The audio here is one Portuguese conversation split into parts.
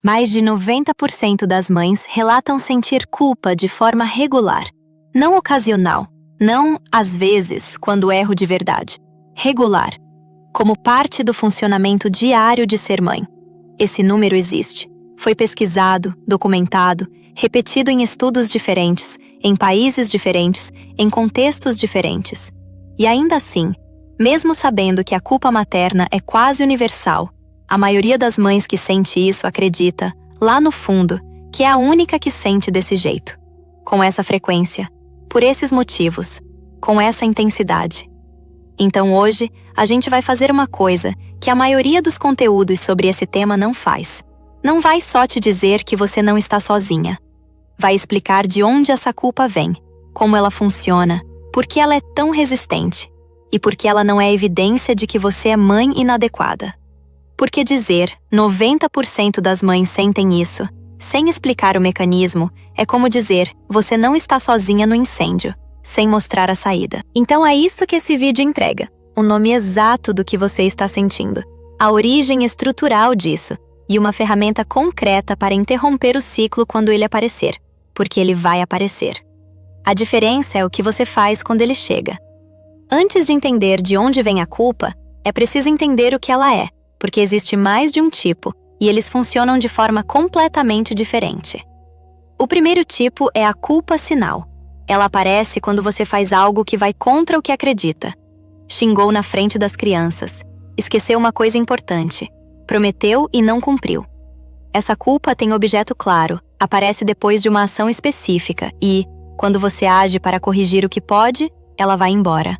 Mais de 90% das mães relatam sentir culpa de forma regular, não ocasional, não às vezes, quando erro de verdade. Regular, como parte do funcionamento diário de ser mãe. Esse número existe. Foi pesquisado, documentado, repetido em estudos diferentes, em países diferentes, em contextos diferentes. E ainda assim, mesmo sabendo que a culpa materna é quase universal, a maioria das mães que sente isso acredita, lá no fundo, que é a única que sente desse jeito, com essa frequência, por esses motivos, com essa intensidade. Então hoje, a gente vai fazer uma coisa que a maioria dos conteúdos sobre esse tema não faz. Não vai só te dizer que você não está sozinha. Vai explicar de onde essa culpa vem, como ela funciona, por que ela é tão resistente e por que ela não é evidência de que você é mãe inadequada. Porque dizer 90% das mães sentem isso, sem explicar o mecanismo, é como dizer você não está sozinha no incêndio, sem mostrar a saída. Então é isso que esse vídeo entrega, o nome exato do que você está sentindo, a origem estrutural disso, e uma ferramenta concreta para interromper o ciclo quando ele aparecer, porque ele vai aparecer. A diferença é o que você faz quando ele chega. Antes de entender de onde vem a culpa, é preciso entender o que ela é, porque existe mais de um tipo, e eles funcionam de forma completamente diferente. O primeiro tipo é a culpa sinal. Ela aparece quando você faz algo que vai contra o que acredita. Xingou na frente das crianças, esqueceu uma coisa importante, prometeu e não cumpriu. Essa culpa tem objeto claro, aparece depois de uma ação específica e, quando você age para corrigir o que pode, ela vai embora.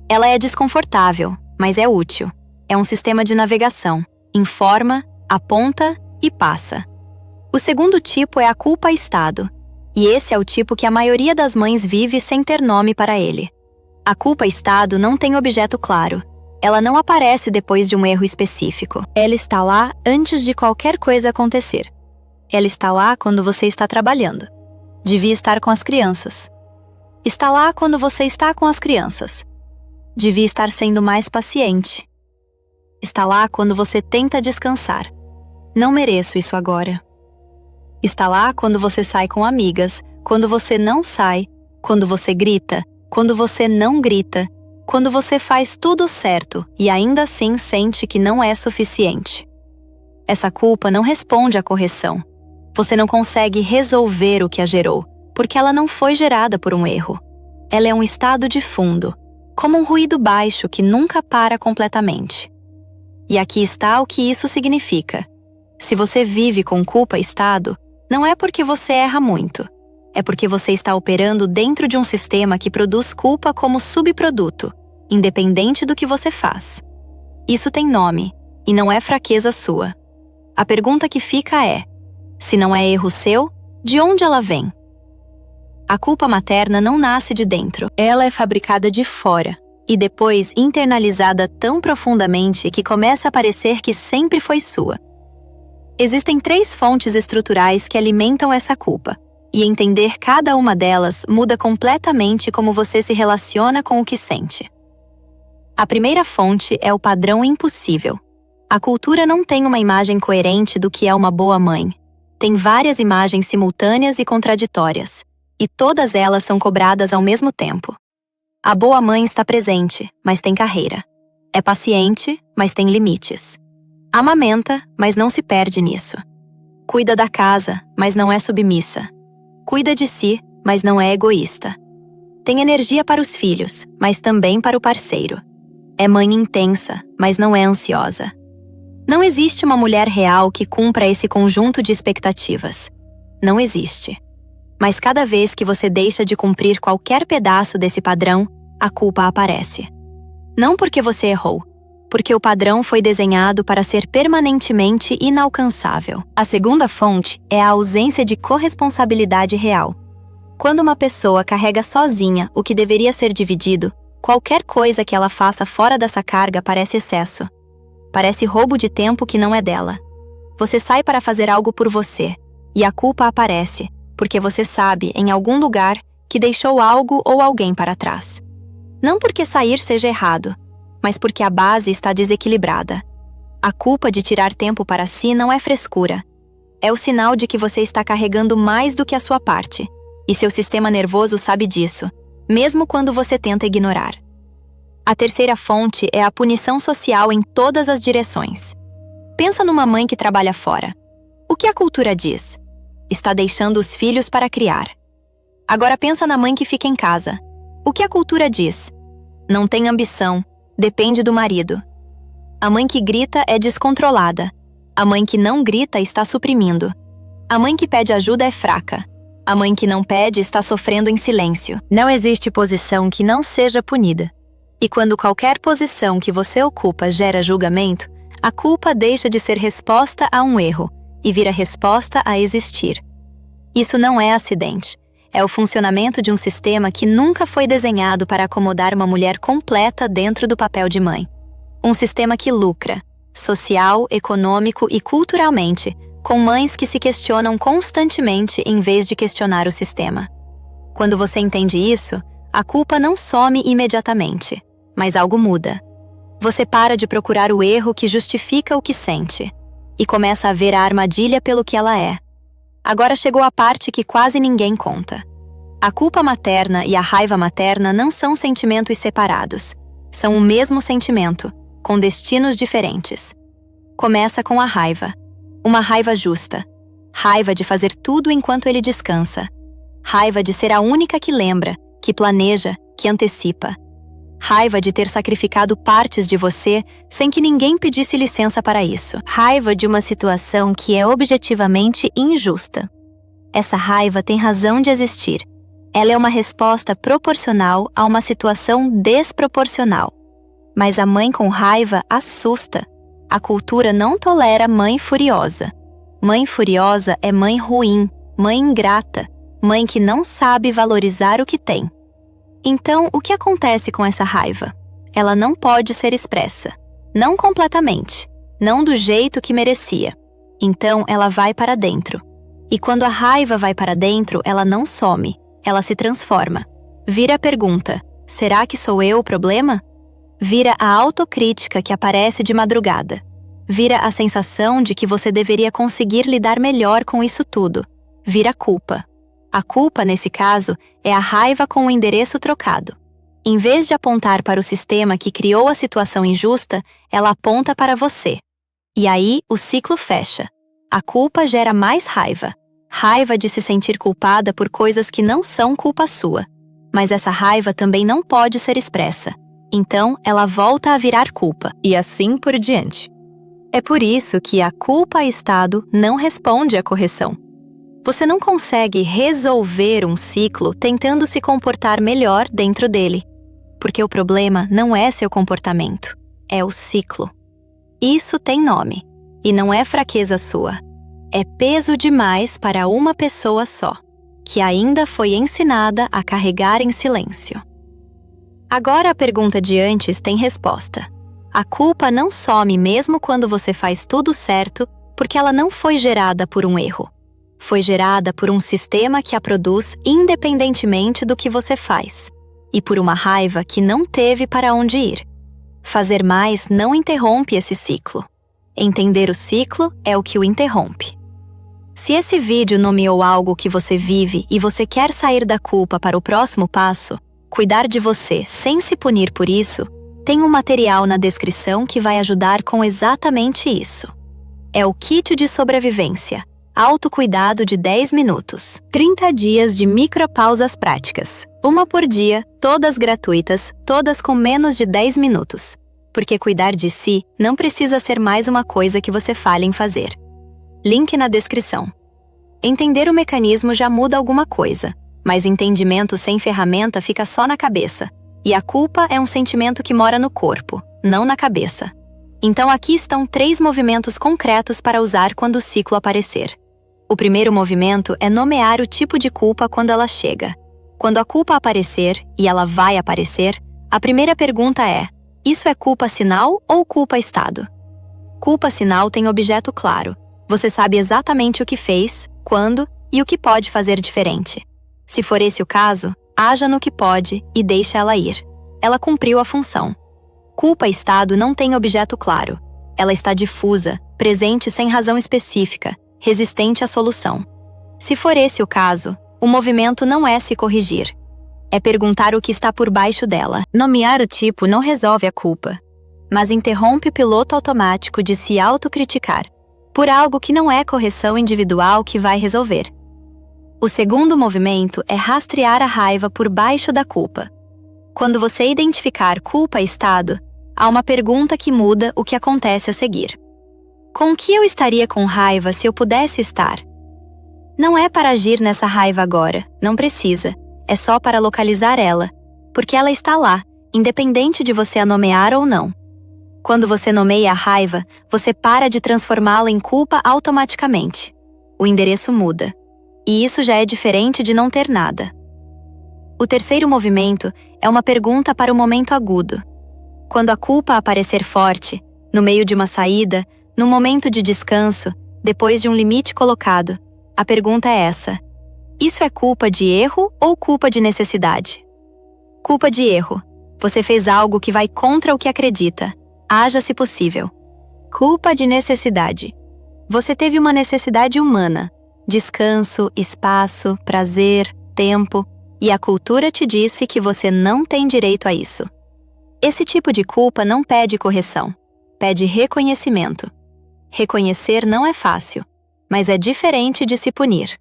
Ela é desconfortável, mas é útil. É um sistema de navegação, informa, aponta e passa. O segundo tipo é a culpa-estado, e esse é o tipo que a maioria das mães vive sem ter nome para ele. A culpa-estado não tem objeto claro. Ela não aparece depois de um erro específico. Ela está lá antes de qualquer coisa acontecer. Ela está lá quando você está trabalhando. Devia estar com as crianças. Está lá quando você está com as crianças. Devia estar sendo mais paciente. Está lá quando você tenta descansar. Não mereço isso agora. Está lá quando você sai com amigas, quando você não sai, quando você grita, quando você não grita, quando você faz tudo certo e ainda assim sente que não é suficiente. Essa culpa não responde à correção. Você não consegue resolver o que a gerou, porque ela não foi gerada por um erro. Ela é um estado de fundo, como um ruído baixo que nunca para completamente. E aqui está o que isso significa. Se você vive com culpa-estado, não é porque você erra muito. É porque você está operando dentro de um sistema que produz culpa como subproduto, independente do que você faz. Isso tem nome, e não é fraqueza sua. A pergunta que fica é: se não é erro seu, de onde ela vem? A culpa materna não nasce de dentro, ela é fabricada de fora, e depois internalizada tão profundamente que começa a parecer que sempre foi sua. Existem 3 fontes estruturais que alimentam essa culpa, e entender cada uma delas muda completamente como você se relaciona com o que sente. A primeira fonte é o padrão impossível. A cultura não tem uma imagem coerente do que é uma boa mãe. Tem várias imagens simultâneas e contraditórias, e todas elas são cobradas ao mesmo tempo. A boa mãe está presente, mas tem carreira. É paciente, mas tem limites. Amamenta, mas não se perde nisso. Cuida da casa, mas não é submissa. Cuida de si, mas não é egoísta. Tem energia para os filhos, mas também para o parceiro. É mãe intensa, mas não é ansiosa. Não existe uma mulher real que cumpra esse conjunto de expectativas. Não existe. Mas cada vez que você deixa de cumprir qualquer pedaço desse padrão, a culpa aparece. Não porque você errou, porque o padrão foi desenhado para ser permanentemente inalcançável. A segunda fonte é a ausência de corresponsabilidade real. Quando uma pessoa carrega sozinha o que deveria ser dividido, qualquer coisa que ela faça fora dessa carga parece excesso. Parece roubo de tempo que não é dela. Você sai para fazer algo por você, e a culpa aparece, porque você sabe, em algum lugar, que deixou algo ou alguém para trás. Não porque sair seja errado, mas porque a base está desequilibrada. A culpa de tirar tempo para si não é frescura. É o sinal de que você está carregando mais do que a sua parte. E seu sistema nervoso sabe disso, mesmo quando você tenta ignorar. A terceira fonte é a punição social em todas as direções. Pensa numa mãe que trabalha fora. O que a cultura diz? Está deixando os filhos para criar. Agora pensa na mãe que fica em casa. O que a cultura diz? Não tem ambição, depende do marido. A mãe que grita é descontrolada. A mãe que não grita está suprimindo. A mãe que pede ajuda é fraca. A mãe que não pede está sofrendo em silêncio. Não existe posição que não seja punida. E quando qualquer posição que você ocupa gera julgamento, a culpa deixa de ser resposta a um erro e vira resposta a existir. Isso não é acidente. É o funcionamento de um sistema que nunca foi desenhado para acomodar uma mulher completa dentro do papel de mãe. Um sistema que lucra, social, econômico e culturalmente, com mães que se questionam constantemente em vez de questionar o sistema. Quando você entende isso, a culpa não some imediatamente, mas algo muda. Você para de procurar o erro que justifica o que sente e começa a ver a armadilha pelo que ela é. Agora chegou a parte que quase ninguém conta. A culpa materna e a raiva materna não são sentimentos separados. São o mesmo sentimento, com destinos diferentes. Começa com a raiva. Uma raiva justa. Raiva de fazer tudo enquanto ele descansa. Raiva de ser a única que lembra, que planeja, que antecipa. Raiva de ter sacrificado partes de você sem que ninguém pedisse licença para isso. Raiva de uma situação que é objetivamente injusta. Essa raiva tem razão de existir. Ela é uma resposta proporcional a uma situação desproporcional. Mas a mãe com raiva assusta. A cultura não tolera mãe furiosa. Mãe furiosa é mãe ruim, mãe ingrata, mãe que não sabe valorizar o que tem. Então, o que acontece com essa raiva? Ela não pode ser expressa. Não completamente. Não do jeito que merecia. Então, ela vai para dentro. E quando a raiva vai para dentro, ela não some. Ela se transforma. Vira a pergunta: será que sou eu o problema? Vira a autocrítica que aparece de madrugada. Vira a sensação de que você deveria conseguir lidar melhor com isso tudo. Vira culpa. A culpa, nesse caso, é a raiva com o endereço trocado. Em vez de apontar para o sistema que criou a situação injusta, ela aponta para você. E aí, o ciclo fecha. A culpa gera mais raiva. Raiva de se sentir culpada por coisas que não são culpa sua. Mas essa raiva também não pode ser expressa. Então, ela volta a virar culpa, e assim por diante. É por isso que a culpa-estado não responde à correção. Você não consegue resolver um ciclo tentando se comportar melhor dentro dele, porque o problema não é seu comportamento, é o ciclo. Isso tem nome, e não é fraqueza sua. É peso demais para uma pessoa só, que ainda foi ensinada a carregar em silêncio. Agora a pergunta de antes tem resposta. A culpa não some mesmo quando você faz tudo certo, porque ela não foi gerada por um erro. Foi gerada por um sistema que a produz independentemente do que você faz, e por uma raiva que não teve para onde ir. Fazer mais não interrompe esse ciclo. Entender o ciclo é o que o interrompe. Se esse vídeo nomeou algo que você vive e você quer sair da culpa para o próximo passo, cuidar de você sem se punir por isso, tem um material na descrição que vai ajudar com exatamente isso. É o Kit de Sobrevivência. Autocuidado de 10 minutos. 30 dias de micropausas práticas. Uma por dia, todas gratuitas, todas com menos de 10 minutos. Porque cuidar de si não precisa ser mais uma coisa que você falha em fazer. Link na descrição. Entender o mecanismo já muda alguma coisa, mas entendimento sem ferramenta fica só na cabeça. E a culpa é um sentimento que mora no corpo, não na cabeça. Então aqui estão 3 movimentos concretos para usar quando o ciclo aparecer. O primeiro movimento é nomear o tipo de culpa quando ela chega. Quando a culpa aparecer, e ela vai aparecer, a primeira pergunta é: isso é culpa sinal ou culpa estado? Culpa sinal tem objeto claro. Você sabe exatamente o que fez, quando e o que pode fazer diferente. Se for esse o caso, haja no que pode e deixe ela ir. Ela cumpriu a função. Culpa estado não tem objeto claro. Ela está difusa, presente sem razão específica, resistente à solução. Se for esse o caso, o movimento não é se corrigir. É perguntar o que está por baixo dela. Nomear o tipo não resolve a culpa, mas interrompe o piloto automático de se autocriticar por algo que não é correção individual que vai resolver. O segundo movimento é rastrear a raiva por baixo da culpa. Quando você identificar culpa e estado, há uma pergunta que muda o que acontece a seguir. Com que eu estaria com raiva se eu pudesse estar? Não é para agir nessa raiva agora, não precisa. É só para localizar ela, porque ela está lá, independente de você a nomear ou não. Quando você nomeia a raiva, você para de transformá-la em culpa automaticamente. O endereço muda. E isso já é diferente de não ter nada. O terceiro movimento é uma pergunta para o momento agudo. Quando a culpa aparecer forte, no meio de uma saída, num momento de descanso, depois de um limite colocado, a pergunta é essa: isso é culpa de erro ou culpa de necessidade? Culpa de erro. Você fez algo que vai contra o que acredita. Haja se possível. Culpa de necessidade. Você teve uma necessidade humana. Descanso, espaço, prazer, tempo, e a cultura te disse que você não tem direito a isso. Esse tipo de culpa não pede correção, pede reconhecimento. Reconhecer não é fácil, mas é diferente de se punir.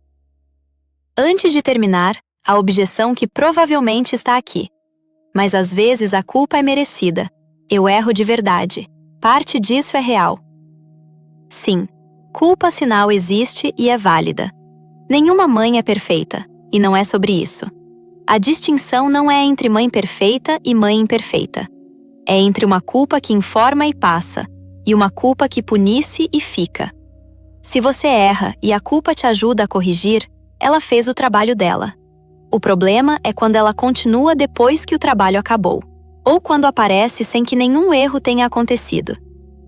Antes de terminar, a objeção que provavelmente está aqui. Mas às vezes a culpa é merecida. Eu erro de verdade. Parte disso é real. Sim. Culpa sinal existe e é válida. Nenhuma mãe é perfeita, e não é sobre isso. A distinção não é entre mãe perfeita e mãe imperfeita. É entre uma culpa que informa e passa, e uma culpa que punisse e fica. Se você erra e a culpa te ajuda a corrigir, ela fez o trabalho dela. O problema é quando ela continua depois que o trabalho acabou, ou quando aparece sem que nenhum erro tenha acontecido.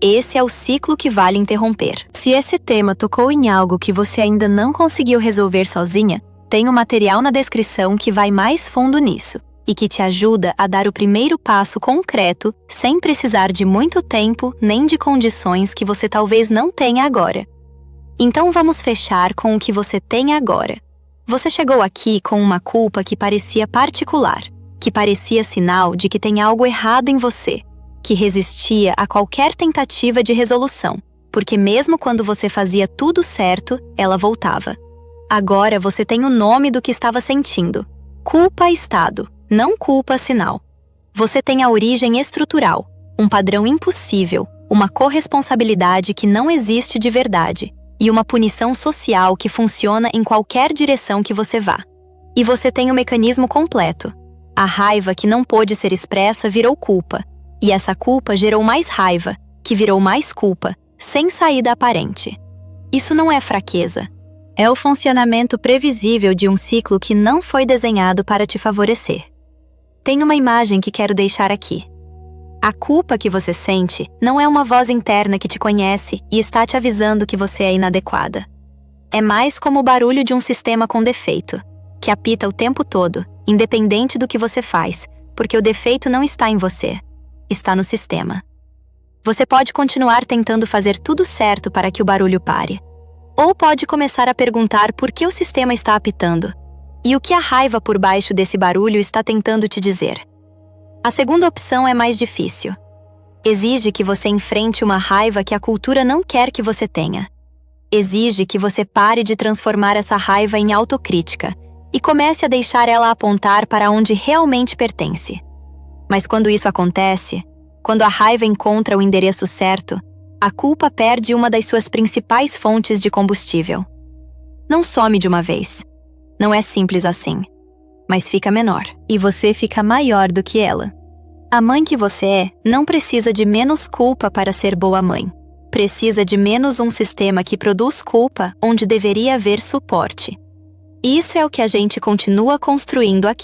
Esse é o ciclo que vale interromper. Se esse tema tocou em algo que você ainda não conseguiu resolver sozinha, tem um material na descrição que vai mais fundo nisso e que te ajuda a dar o primeiro passo concreto sem precisar de muito tempo nem de condições que você talvez não tenha agora. Então vamos fechar com o que você tem agora. Você chegou aqui com uma culpa que parecia particular, que parecia sinal de que tem algo errado em você, que resistia a qualquer tentativa de resolução, porque mesmo quando você fazia tudo certo, ela voltava. Agora você tem o nome do que estava sentindo. Culpa-estado, não culpa-sinal. Você tem a origem estrutural, um padrão impossível, uma corresponsabilidade que não existe de verdade, e uma punição social que funciona em qualquer direção que você vá. E você tem o mecanismo completo. A raiva que não pôde ser expressa virou culpa, e essa culpa gerou mais raiva, que virou mais culpa, sem saída aparente. Isso não é fraqueza. É o funcionamento previsível de um ciclo que não foi desenhado para te favorecer. Tem uma imagem que quero deixar aqui. A culpa que você sente não é uma voz interna que te conhece e está te avisando que você é inadequada. É mais como o barulho de um sistema com defeito, que apita o tempo todo, independente do que você faz, porque o defeito não está em você. Está no sistema. Você pode continuar tentando fazer tudo certo para que o barulho pare. Ou pode começar a perguntar por que o sistema está apitando e o que a raiva por baixo desse barulho está tentando te dizer. A segunda opção é mais difícil. Exige que você enfrente uma raiva que a cultura não quer que você tenha. Exige que você pare de transformar essa raiva em autocrítica e comece a deixar ela apontar para onde realmente pertence. Mas quando isso acontece, quando a raiva encontra o endereço certo, a culpa perde uma das suas principais fontes de combustível. Não some de uma vez. Não é simples assim. Mas fica menor, e você fica maior do que ela. A mãe que você é não precisa de menos culpa para ser boa mãe. Precisa de menos um sistema que produz culpa onde deveria haver suporte. E isso é o que a gente continua construindo aqui.